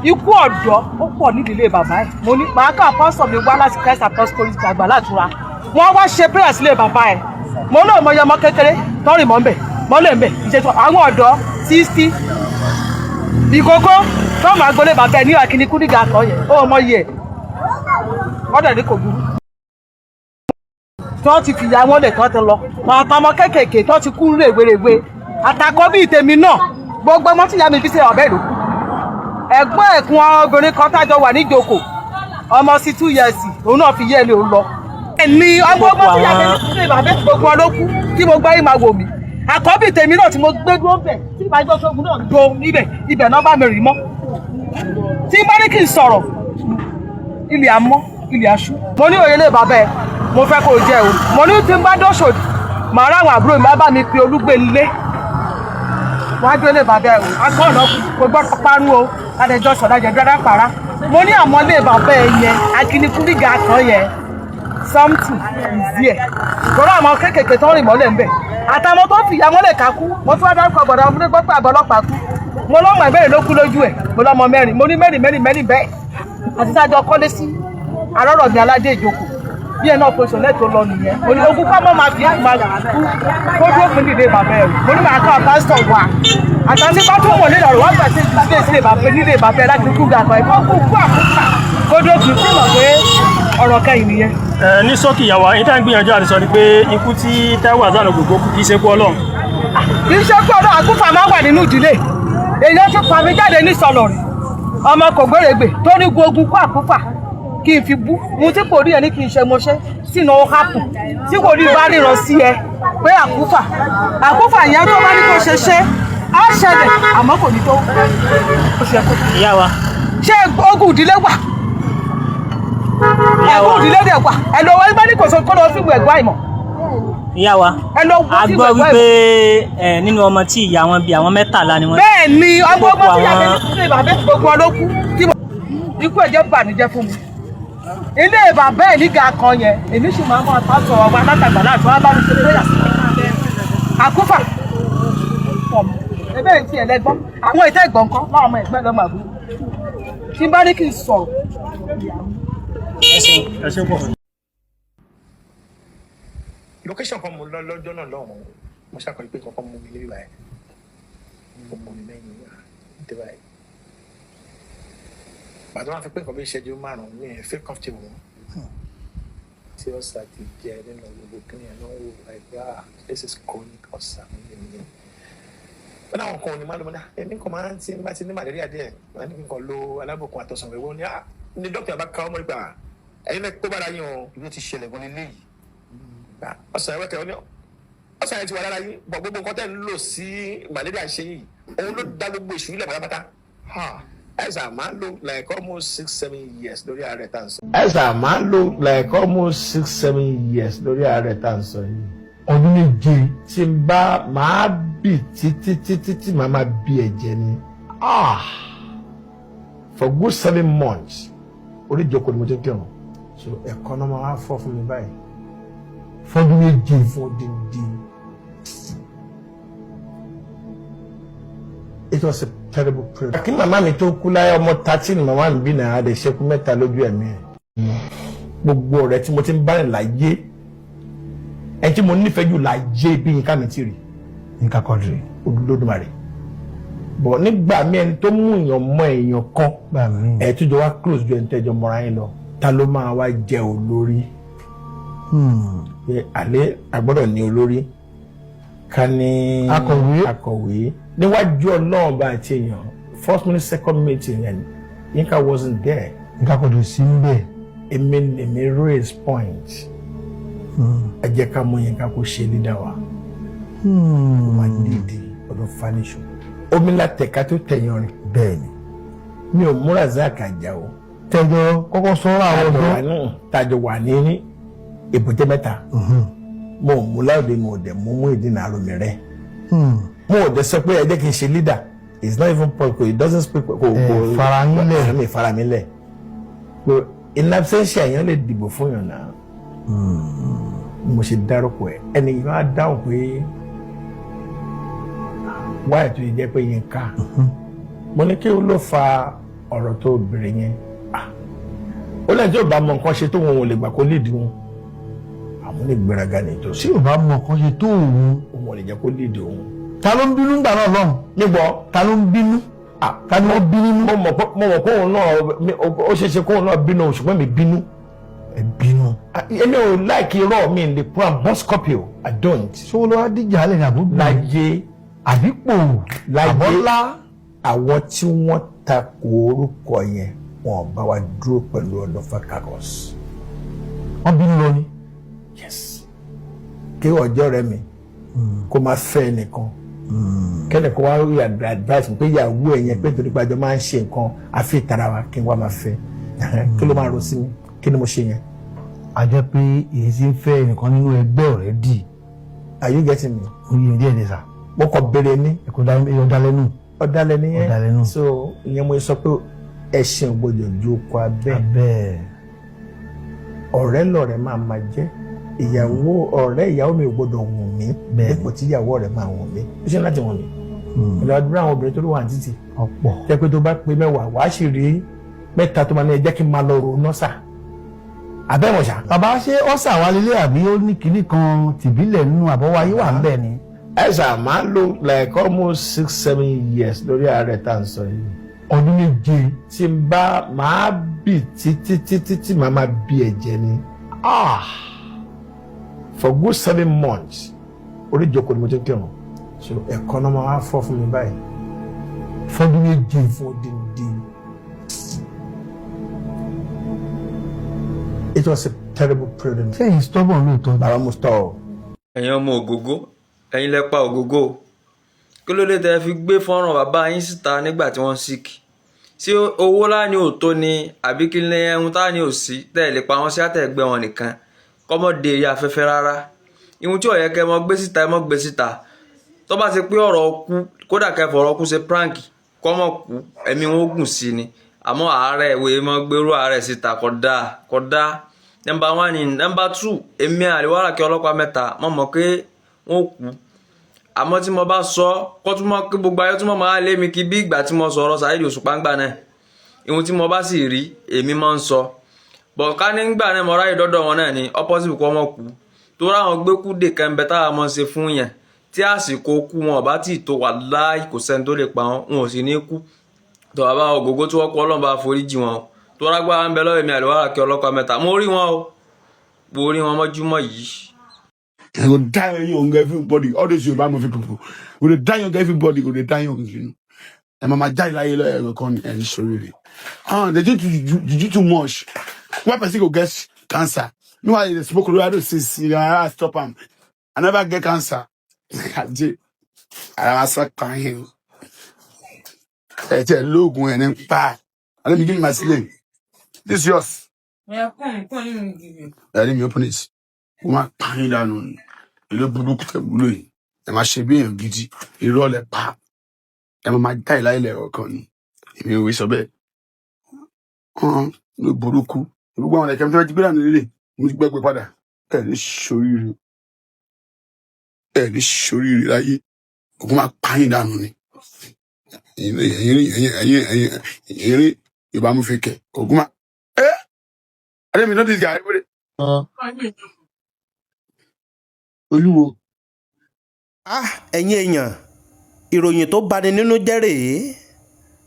ikú ọ̀dọ́ ó pọ̀ nídìílé bàbá ẹ̀ mo ní màá kà pásítọ̀ mi wá láti Christ Apostolic Àgbàlá Ìtura wọ́n wá ṣe prayer sílé bàbá ẹ̀ mo náà mọ ọmọ kékeré tọ́rìn mọ́ ń bẹ̀ mọ́lẹ̀ ń bẹ̀ ìṣètò àwọn ọ̀dọ́ 60 ìkókó tó máa gbolé bàbá ẹ̀ ní akíní kúndìgà kan yẹn ó mọ iye ọ̀dọ̀ ní kò burú tó ti fìyà wọn lẹ̀ tó ti lọ ọmọ kékèké tó ti kú rèwerèwe àtàkọ́ bíi tèmi náà gbogbo ọmọ tíyà mi fi ṣe ọ̀bẹ ìlú ẹ̀gbọ́n ẹ̀kún obìnrin kan tájọ wà ní ìjòkó ọmọ sí 2 years òun náà fi yé ilé òun lọ ẹni ọmọ tíyà mi fi ṣe ìbàbẹ́ gbogbo ọlọ́kú tí mo gbọ́ yìí máa wò mí àkọ́bí tèmi náà tí mo gbé dúró bẹ̀ tí ìbá gbọ́ sógun náà do ibẹ̀ náà bá mi rì mọ́ tí bá ní kí n sọ̀rọ̀ ilẹ̀ àmọ́ ilẹ̀ àṣú mo ní òye lè bàbá ẹ mo fẹ́ kó o jẹ́ o mo ní tí n bá dọ́ṣòdì màá ráwọn àbúrò mi bá mi pe Olúgbénlé wọ́n á gbé lè bàbá ẹ o akọ́ọ̀nà kò gbọ́ parun o adẹjọ́ sọ̀dájẹ́ dáadáa para mo ní àmọ́ lè bàbá ẹ yẹn akínikúndìgà kan yẹn something is there lọ́rọ̀ àwọn kéékèèké tó ń rìn mọ́lẹ̀ ń bẹ̀ àtàwọn tó fìyà mọ́lẹ̀ kákú mo tún wá dárúkọ gbọ̀dọ̀ ọmọdé gbọ́ pé àbọ̀ ọlọ́pàá kú mo lọ́mọ ìbéèrè ló kú lójú ẹ̀ mo lọ́mọ mẹ́rin mo ní mẹ́rin bẹ́ẹ̀ àti sáájọ kọ́lé sí arọ́rọ̀ mi aládé ìjókòó bí ẹ̀ náà foṣù lẹ́tọ̀ lọ nìyẹn mo ní ogún pamọ́ máa fi máa kú kó dúró fún nílé bàbá ẹ̀ mo ní màá kọ́ pásítọ̀ wà àtàntí bá tún wọlé lọ́rọ̀ wọ́n gbà sí nílé bàbá ẹ̀ láti kú gàgbọ́ ẹ̀ kó kú àkókò kó dúró fún sí mọ̀ pé ọ̀rọ̀ kẹ́yìn nìyẹn. Ní ṣókí ìyàwó ìta ń gbìyànjú àti sọ ni pé ikú tí Táíwò Hassan Ògògó kú kì í ṣe kú Ọlọ́run. Kì í ṣe kú Ọlọ́run àkúfà máa wà nínú ìdílé èyí tó pa mí jáde ní sọlọrì ọmọ kò gbèrègbè tó ní gbógun kú àkúfà kí n fi bú mu tí kò rí ẹ ní kí n ṣe mọṣẹ sínú ó hàpù tí kò rí bá ríran sí ẹ pé àkúfà yẹn tó bá ní kó ṣe á ṣẹlẹ̀ àmọ́ kò ní tó ó ṣe kó. Ìyá wa. Ṣé ogun ìdílé wà? Ẹ̀gbọ́n ìdílé dẹ̀ wà. Ẹ lọ wọ́n bá ní kò sọ kó lọ fíìmù ẹ̀gbọ́n àìmọ̀. Ìyá wa. Ẹ lọ a gbọ́ wípé nínú ọmọ tí ìyá wọn bí àwọn 13 ni wọ́n. Bẹ́ẹ̀ ni ọmọ tí ìyá mi ní bàbá gbogbo ọlọ́kú tí mo ikú ẹ̀jẹ̀ bànújẹ́ fún mi. Ilé bàbá ẹ̀ nígà kan yẹn èmi sì máa ń mọ àtàtọ̀ ọba látàgbà láti wá bá mi ṣe lóyà sí àkúfà. Ebe ti ẹlẹ́gbọ́n àwọn ìtẹ́ ìgbọ̀n kan láwọn ọmọ ẹ̀gbẹ́ lọ́mọ àbúrò. Tí n bá ní kí n sọ̀rọ̀. Ẹ ṣe pọ̀. Location kan mo lọ lọ́jọ́ náà lọ́hùn-ún mo ṣàkọsí pé kankan mú mi níbí báyìí mo mú mi mẹ́yìn níbí báyìí bàtà wọn fi pé nǹkan bí ìṣẹ́jú 5 mi ẹ̀ feel comfortable tí ó sà ti jẹ nínú gbogbo kí ni ẹ̀ náà wò láìpẹ́ this is chronic ọ̀sà mi wọn àwọn kan ò ní má ló mọ́ náà èmi kan máa ń tí bá ti ní màlẹ́ríà díẹ̀ wọn ní nǹkan lo alábòkun àtọ̀sán ìwé wọn ní dókítà bá ká ọmọ ìgbà ẹ̀yin náà kó bára yín o ìlú ti ṣẹlẹ̀ gan nílé yìí ọ̀sán ìwé kẹrin ọ̀sán yẹn ti wà lára yín bọ̀ gbogbo nǹkan tẹ́ ń lò sí màlẹ́ríà ṣe yìí òun ló dá gbogbo èṣù ilẹ̀ pátápátá ẹ̀sà máa ń lò like almost 6-7 years lórí ààrẹ tá à ń sọ. ẹ̀sà máa ń lò like almost 6-7 years lórí ààrẹ tá à ń sọ yìí. ọdún méje tí n bá máa bì títí màá máa bí ẹ̀jẹ̀ ni for good 7 months orí ìjókòó ni mo ti ń kírun so ẹ̀kọ́ náà máa fọ́ fún mi báyìí fọdún méje fún odindi. It was a terrible prayer. Kí màmá mi tó kú láyé ọmọ 13 màmá mi bí náà àdè ṣekú 3 lójú ẹ̀mí ẹ̀. Gbogbo ọ̀rẹ́ tí mo ti ń bá rìn láyé ẹni tí mo nífẹ̀ẹ́ jù láyé bí Yínká mi ti rí. Yínká Quadri. Olódùmarè. Bọ̀ nígbà mí ẹni tó mú èèyàn mọ èèyàn kan ẹ̀ tó jọ wá close ju ẹni tẹ́jọ mọ́ra yín lọ ta ló máa wá jẹ olórí. Pé àlẹ́ àgbọ́dọ̀ ní olórí ká ní akọ̀wé níwájú Ọlọ́run bá ti èèyàn first minute second meeting and Yínká wasn't there. Yínká Quadri sí níbẹ̀. èmi raise point ẹ jẹ́ ká mú Yínká kó ṣe leader wa wà nídìí ọdún fanishu omi ńlá tẹ̀ka tó tẹ̀yàn rìn bẹ́ẹ̀ ni mi ò múra Razak Àjàó tẹjọ kọ́kọ́ sọ àwọn ọdún tàjọ wà ní èbúté mẹ́ta mo mú láòdì mo dẹ̀ mú ìdínà àròmì rẹ̀ mo dẹ̀ sọ pé ẹ jẹ́ kí n ṣe leader it's not even possible it doesn't speak kò fara mi lẹ̀ in absentia èèyàn lè dìbò fún yàn náà mo ṣe dárúkọ ẹ ẹni yìí máa dáhùn pé wáyé tó yẹ jẹ́ pé Yínká mo ní kí o ló fa ọ̀rọ̀ tó bèrè yẹn ó lẹ́yìn tí ò bá mọ nǹkan ṣe tó wọn ò lè gbà kó léèdì wọn àwọn lè gbéraga ní ìtòsí. tí ò bá mọ nǹkan ṣe tó òun ò lè jẹ́ kó léèdì òun. ta ló ń bínú gbà náà lọ́hùn. níbo ta ló ń bínú. ta ni wọ́n bínú. mo mọ̀ kóun náà ó ṣeé ṣe kóun náà bínú ṣùgbọ́n mi bínú. ẹ bínú. èmi ò láìkí irọ́ mi lè put am bus scorpio I don't. ṣé wọ́n lọ wá díjà lẹ́yìn àbúrò. láyé àbípò àbọ́lá àwọn tí wọ́n takò orúkọ yẹn wọn bá wa dúró pẹ̀lú Ọ̀dọ̀fà Caucus. wọ́n bínú lọ ni. yes. kí ọjọ́ rẹ mi kó máa fẹ́ nìkan kẹ́lẹ̀ kó wá rí advice pé ìyàwó ẹ̀ yẹn pé nítorí pé àjọ máa ń ṣe nǹkan àfi ìtara wa kí n wá máa fẹ́ kí ló máa rò sí mi kí ni mo ṣe yẹn. a jẹ́ pé èyí tí ń fẹ́ nìkan nínú ẹgbẹ́ already. are you getting me. oye díẹ̀ ní sà. mo kàn béèrè ní. ọ̀dàlẹ́nu. ọ̀dàlẹ́nu yẹn. ọ̀dàlẹ́nu. so ìyẹn mo sọ pé ẹṣin gbọ́dọ̀ ju oko abẹ́. ọ̀rẹ́ lọ̀rẹ́ máa jẹ́ ìyàwó ọ̀rẹ́ ìyàwó mi ò gbọ́dọ̀ wù mí dípò tí ìyàwó rẹ̀ máa wù mí ó ṣe láti wù mí. ìlú àdúrà àwọn obìnrin tó ló wà ní títì ọ̀pọ̀ jẹ́ pé tó bá pé 10 wàá sì rí 3 tó máa ní ẹ jẹ́ kí n máa lọ ro nọ́sà abẹ́mọ̀ṣà. bàbá ṣé ọ̀sà wa lélẹ̀ àbí ó ní kinní kan tìbílẹ̀ nínú àbọ̀wáyé wà ń bẹ̀ ni. ẹ ṣáà máa lò like almost 6-7 years lórí ààrẹ tá à ń sọ yìí. ọdún 7. tí n bá máa bì títí màá máa bí ẹ̀jẹ̀ ni. for good 7 months orí ìjókòó ni mo ti ń kírun so ẹ̀kọ́ náà máa fọ́ fún mi báyìí. fọdún 7 fún odindi. it was a terrible period. sẹ́yìn stubborn lóòótọ́. bàbá mo stọ̀ ọ́. ẹ̀yin ọmọ Ògògó ẹ̀yin lẹ pa Ògògó kí ló dé tẹ́ fi gbé fọ́nrán bàbá yín síta nígbà tí wọ́n sick ṣé owó láàní òótọ́ ni àbí kí ní ẹhun táàní ò sí tẹ́ lè pa wọ́n sí àtẹ̀gbẹ́ wọn nìkan kọ́mọ́dé eré afẹ́fẹ́ rárá ihun tí ó yẹ kẹ́ mọ́ gbé síta ẹ mọ́ gbé síta tó bá ti pé ọ̀rọ̀ kú kódà kẹ́ fọ̀rọ̀ kú ṣe prank kọ́mọ̀ kú ẹ̀mí wọn ó gùn sí ni àmọ́ àárẹ̀ ìwé mọ́ gbérú àárẹ̀ síta kódà nọ́mbà 1 ni nọ́mbà 2 èmi àríwára kí ọlọ́pàá mẹ́ta mọ̀ mọ̀ pé wọ́n kú àmọ́ tí mo bá sọ kó tún mọ́ kí gbogbo ayé tún mọ́ máa lé mi kí bí ìgbà tí mo sọ̀rọ̀ Saheed Òṣùpá ńgbà náà ihun tí mo bá sì rí èmi máa ń sọ bọ̀ ká nígbà náà mo ráyè dọ́dọ̀ wọn náà ní opposite kọ́ mọ́ kú tó ráwọn gbé kú dè kẹ́ńbẹ́ táwa mọ́ ṣe fún yẹn tí àsìkò kú wọn ọ̀bá tí ì tó wàláhì kò sẹ́ni tó lè pa wọn ò sì ní kú tó bàbá Ògògó tí wọ́n kọ́ Ọlọ́run bá foríjì wọn tó rágbára ń bẹ lọ́wọ́ èmi àríwára kí ọlọ́pàá mẹ́ta mo rí wọn o mo rí wọn mọ́júmọ́ yìí. I go die young everybody. All these Yoruba movie people, go die young everybody. Go die young, you know. And Mama die like you con and sorry. They do too much. One person go get cancer. No, I smoke. I don't see. I stop him. I never get cancer. I was like crying. I tell look when I'm bad. Let me give you my slave. This is yours. Yeah, come, you give you. Let me open it. Wọ́n máa pa yín dànù ní ilé burúkú tẹ̀gbúlò yìí ẹ máa ṣe bí èèyàn gidi irọ́ lẹ pa ẹ máa dá ìláìlẹ̀ ọ̀kan ni èmi ò wí sọ bẹ́ẹ̀ ló burúkú gbogbo àwọn ẹ̀kẹ́ tó fẹ́ jí gbé dànù nílé mo ti gbẹ́gbẹ́ padà ẹ̀ ní ṣoríire láyé òkú máa pa yín dànù ni ẹ̀yìn Yorùbá mú fi kẹ̀ òkú máa adé mi notice guy Olúwo. Ẹ̀yin èèyàn ìròyìn tó bani nínú jẹ́ rèé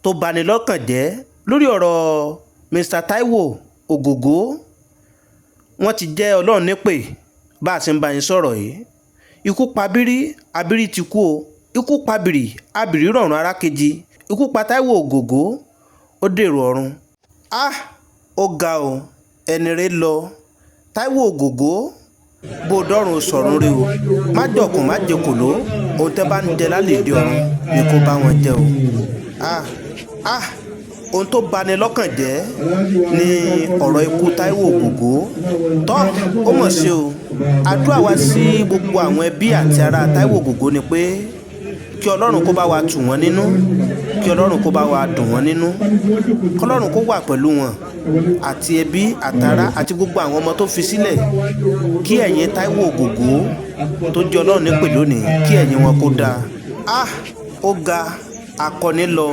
tó bani lọ́kàn jẹ́ lórí ọ̀rọ̀ Mr. Taiwo Ògògó wọ́n ti jẹ́ Ọlọ́run nípè bá a ṣe ń bá yín sọ̀rọ̀ yìí ikú pa Abírí Abírí ti kú o ikú pa Abìrì Abìrì rọ̀rùn ara kejì ikú pa Taiwo Ògògó ó dèrò ọ̀run ó ga o ẹni rẹ̀ lọ Taiwo Ògògó bó dọ́rùn sọ̀rùn rí o má jọkùn má jẹkòló ohun tẹ́ bá ń jẹ lálẹ́ ìdí ọ̀run ni kó bá wọn jẹ o ohun tó bani lọ́kàn jẹ́ ni ọ̀rọ̀ ikú Taiwo Ògògó tọ́ ó mọ̀ sí o àdúrà wa sí gbogbo àwọn ẹbí àti ará Taiwo Ògògó ni pé kí Ọlọ́run kó bá wa tù wọ́n nínú kí Ọlọ́run kó bá wa dùn wọ́n nínú kí Ọlọ́run kó wà pẹ̀lú wọn àti ẹbí àtàrà àti gbogbo àwọn ọmọ tó fi sílẹ̀ kí ẹ̀yin Taiwo Ògògó tó jẹ́ Ọlọ́run nípè lónìí kí ẹ̀yin wọn kó dáa ó ga akọni lọ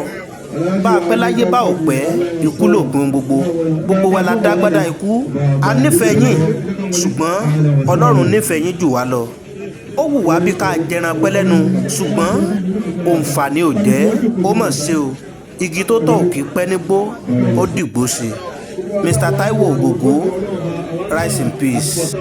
bá a pẹ́ láyé bá ò pẹ́ ikú lòpin gbogbo wa la dágbádá ikú. A nífẹ̀ẹ́ yín ṣùgbọ́n Ọlọ́run nífẹ̀ẹ́ yín jù wá lọ. Ó wù wá bí ká jẹran pẹ́ lẹ́nu ṣùgbọ́n òǹfààní ò jẹ́. Ó mọ̀ ṣe o, igi tó tọ̀ kì í pẹ́ nígbó ó dìgbò ṣe. Mr. Taiwo Ogogo, rise in peace.